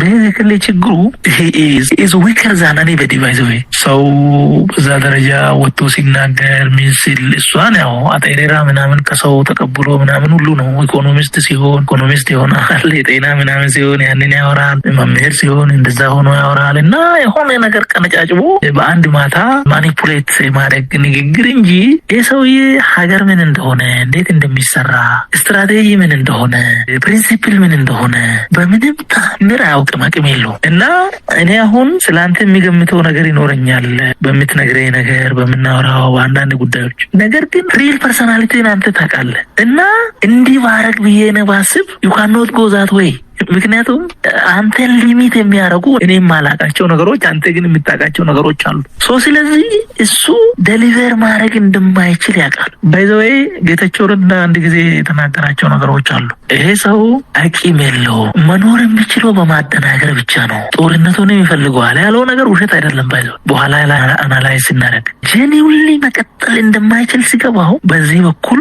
basically ችግሩ is weaker than anybody by the way ሰው በዛ ደረጃ ወጥቶ ሲናገር ሚስል እሷን ያው አጠሬራ ምናምን ከሰው ተቀብሎ ምናምን ሁሉ ነው ኢኮኖሚስት ሲሆን ኢኮኖሚስት ይሆናል የጤና ምናምን ሲሆን ያንን ያወራል መምህር ሲሆን እንደዛ ሆኖ ያወራል እና የሆነ ነገር ቀነጫጭቦ በአንድ ማታ ማኒፑሌት ማድረግ ንግግር እንጂ የሰውዬ ሀገር ምን እንደሆነ እንዴት እንደሚሰራ ስትራቴጂ ምን እንደሆነ ፕሪንሲፕል ምን እንደሆነ በምንም ታምር አያውቅም አቅም የለውም እና እኔ አሁን ስላንተ የሚገምተው ነገር ይኖረኛል በምትነግረኝ ነገር በመናወራው አንዳንድ ጉዳዮች ነገር ግን ሪል ፐርሰናሊቲን አንተ ታውቃለህ እና እንዲህ ባረግ ብዬ ነው ባስብ you cannot go that way ምክንያቱም አንተን ሊሚት የሚያደርጉ እኔም ማላቃቸው ነገሮች አንተ ግን የምታውቃቸው ነገሮች አሉ ስለዚህ እሱ ዴሊቨር ማድረግ እንደማይችል ያውቃል ባይ ዘ ዌይ ጌታቸውና አንድ ጊዜ የተናገራቸው ነገሮች አሉ ይሄ ሰው አቂም የለው መኖር የሚችለው በማደናገር ብቻ ነው ጦርነቱን የሚፈልገዋል ያለው ነገር ውሸት አይደለም ባይ ዘ በኋላ አናላይዝ እናደርግ ጄኒውሊ መቀጠል እንደማይችል ሲገባው በዚህ በኩል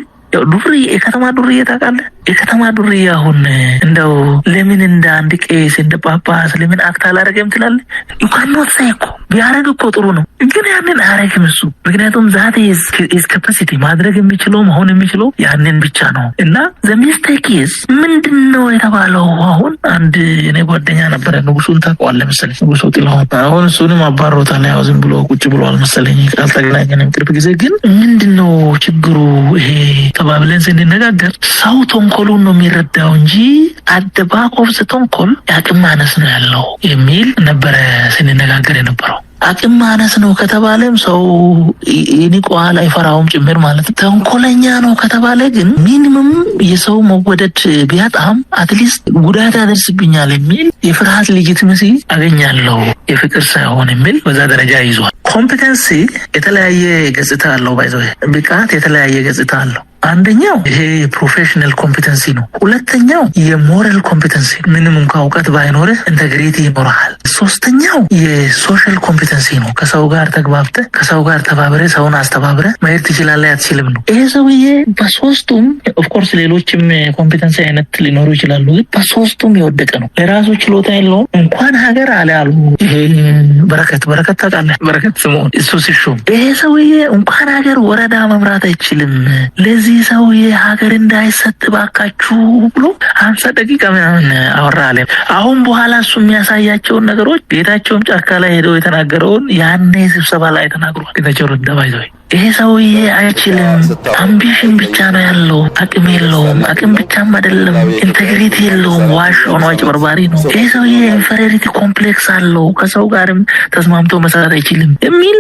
ዱርዬ የከተማ ዱርዬ ታውቃለህ የከተማ ዱርዬ አሁን እንደው ለምን እንደ አንድ ቄስ እንደ ጳጳስ ለምን አክት አላደረገም ትላለህ you ሳይኮ ቢያረግ እኮ ጥሩ ነው ግን ያንን አያረግም እሱ ምክንያቱም ዛሬ is capacity ማድረግ የሚችለው መሆን የሚችለው ያንን ብቻ ነው እና the mistake is ምንድነው የተባለው አሁን አንድ እኔ ጓደኛ ነበር ንጉሱን ታውቀዋለህ መሰለኝ ንጉሱ ጥላሁን አሁን እሱንም አባሮታል ያው ዝም ብሎ ቁጭ ብሏል መሰለኝ ካልተገናኘንም ቅርብ ጊዜ ግን ምንድነው ችግሩ ይሄ ተባብለን ስንነጋገር ሰው ተንኮሉን ነው የሚረዳው እንጂ አደባቆፍ ተንኮል ያቅም ማነስ ነው ያለው የሚል ነበር ስንነጋገር የነበረው አቅም ማነስ ነው ከተባለም ሰው ይንቋል አይፈራውም ጭምር ማለት ተንኮለኛ ነው ከተባለ ግን ሚኒመም የሰው መወደድ ቢያጣም አትሊስት ጉዳት ያደርስብኛል የሚል የፍርሃት ሌጂቲመሲ አገኛለሁ የፍቅር ሳይሆን የሚል በዛ ደረጃ ይዟል ኮምፒተንሲ የተለያየ ገጽታ አለው ባይዘው ብቃት የተለያየ ገጽታ አለው አንደኛው ይሄ ፕሮፌሽናል ኮምፒተንሲ ነው ሁለተኛው የሞራል ኮምፒተንሲ ምንም እንኳን እውቀት ባይኖርህ ኢንተግሪቲ ይኖርሃል ሶስተኛው የሶሻል ኮምፒተንሲ ነው ከሰው ጋር ተግባብተህ ከሰው ጋር ተባብረህ ሰውን አስተባብረህ መሄድ ትችላለህ አትችልም ነው ይሄ ሰውዬ በሶስቱም ኦፍ ኮርስ ሌሎችም ኮምፒተንሲ አይነት ሊኖሩ ይችላሉ ግን በሶስቱም የወደቀ ነው ለራሱ ችሎታ የለውም እንኳን ሀገር አላሉ ይሄ በረከት ታውቃለህ በረከት ስምኦን እሱ ሲሾም ይሄ ሰውዬ እንኳን ሀገር ወረዳ መምራት አይችልም ለዚህ ሰውዬ ሀገር እንዳይሰጥ ባካችሁ ብሎ 50 ደቂቃ ምናምን አወራለ አሁን በኋላ እሱ የሚያሳያቸውን ነገሮች ጌታቸውም ጫካ ላይ ሄደው የተናገረውን ያኔ ስብሰባ ላይ ተናግሯል ጌታቸው እንደባይዘው ይሄ ሰውዬ አይችልም አምቢሽን ብቻ ነው ያለው አቅም የለውም አቅም ብቻም አይደለም ኢንተግሪቲ የለውም ዋሽ ሆኖ አጭበርባሪ ነው ይሄ ሰውዬ ኢንፌሪዮሪቲ ኮምፕሌክስ አለው ከሰው ጋርም ተስማምቶ መስራት አይችልም የሚል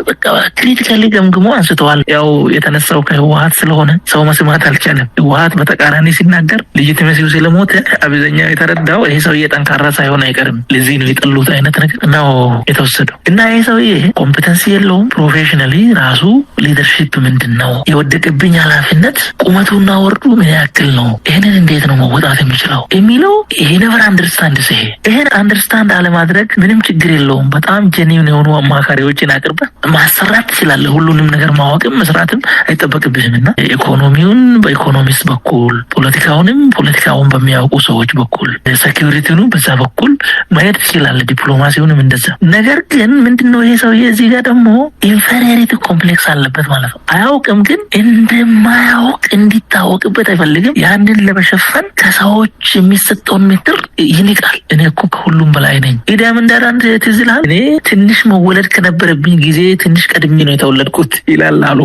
በቃ ክሪቲካሊ ገምግሞ አንስተዋል ያው የተነሳው ከህወሓት ስለሆነ ሰው መስማት አልቻለም ህወሓት በተቃራኒ ሲናገር ሌጂቲመሲው ስለሞተ አብዛኛው የተረዳው ይሄ ሰውዬ ጠንካራ ሳይሆን አይቀርም ለዚህ ነው የጠሉት አይነት ነገር ነው የተወሰደው እና ይሄ ሰውዬ ኮምፒተንሲ የለውም ፕሮፌሽናሊ ራሱ ሊደርሺፕ ምንድነው የወደቀብኝ ኃላፊነት ቁመቱና ወርዱ ምን ያክል ነው ይሄንን እንዴት ነው መወጣት የሚችለው የሚለው ይሄ ነበር አንደርስታንድ ይሄን አንደርስታንድ አለማድረግ ምንም ችግር የለውም በጣም ጄኒውን የሆኑ አማካሪዎችን አቅርበ ማሰራት ትችላለህ ሁሉንም ነገር ማወቅም መስራትም አይጠበቅብህምና ኢኮኖሚውን በኢኮኖሚስት በኩል ፖለቲካውን በሚያውቁ ሰዎች በኩል ሴኩሪቲውን በዛ በኩል ማየት ትችላለህ ዲፕሎማሲውንም እንደዛ ነገር ግን ምንድነው ይሄ ሰውዬ እዚህ ጋር ደግሞ ኢንፌሪዮሪቲ ኮምፕሌክስ አለበት ማለት ነው አያውቅም ግን እንደማያውቅ እንዲታወቅበት አይፈልግም ያንን ለመሸፈን ከሰዎች የሚሰጠውን ሜትር ይንቃል እኔ እኮ ከሁሉም በላይ ነኝ ኢዳም እንዳንተ ትዝላል እኔ ትንሽ መወለድ ከነበረብኝ ጊዜ ትንሽ ቀድሜ ነው የተወለድኩት ይላል አሉ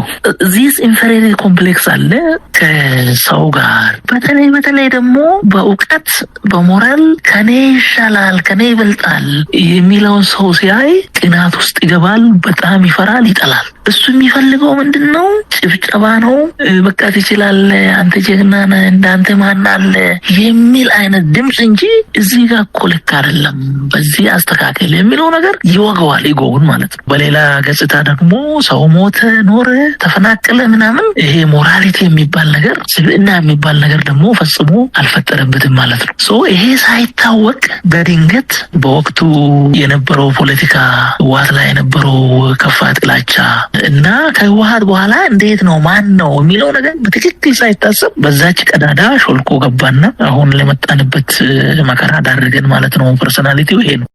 ዚስ ኢንፌሪዮሪቲ ኮምፕሌክስ አለ ከሰው ጋር በተለይ ደግሞ በእውቀት በሞራል ከኔ ይሻላል ከኔ ይበልጣል የሚለው ሰው ሲያይ ቅናት ውስጥ ይገባል በጣም ይፈራል ይጠላል እሱ የሚፈልገው ምንድነው ጭብጨባ ነው በቃ ትችላለህ አንተ ጀግና ነህ እንዳንተ ማን አለ የሚል አይነት ድምጽ እንጂ እዚህ ጋር እኮ ልክ አይደለም በዚህ አስተካከል የሚለው ነገር ይወገዋል ይጎውን ማለት ነው በሌላ ገጽታ ደግሞ ሰው ሞተ ኖረ ተፈናቀለ ምናምን ይሄ ሞራሊቲ የሚባል ነገር ስብዕና የሚባል ነገር ደግሞ ፈጽሞ አልፈጠረበትም ማለት ነው ሶ ይሄ ሳይታወቅ በድንገት በወቅቱ የነበረው ፖለቲካ ህወሓት ላይ የነበረው ከፋ ጥላቻ እና ከህወሓት በኋላ እንዴት ነው ማን ነው የሚለው ነገር በትክክል ሳይታሰብ በዛች ቀዳዳ ሾልኮ ገባና አሁን ለመጣንበት መከራ ዳርገን ማለት ነው። ፐርሰናሊቲው ይሄ ነው።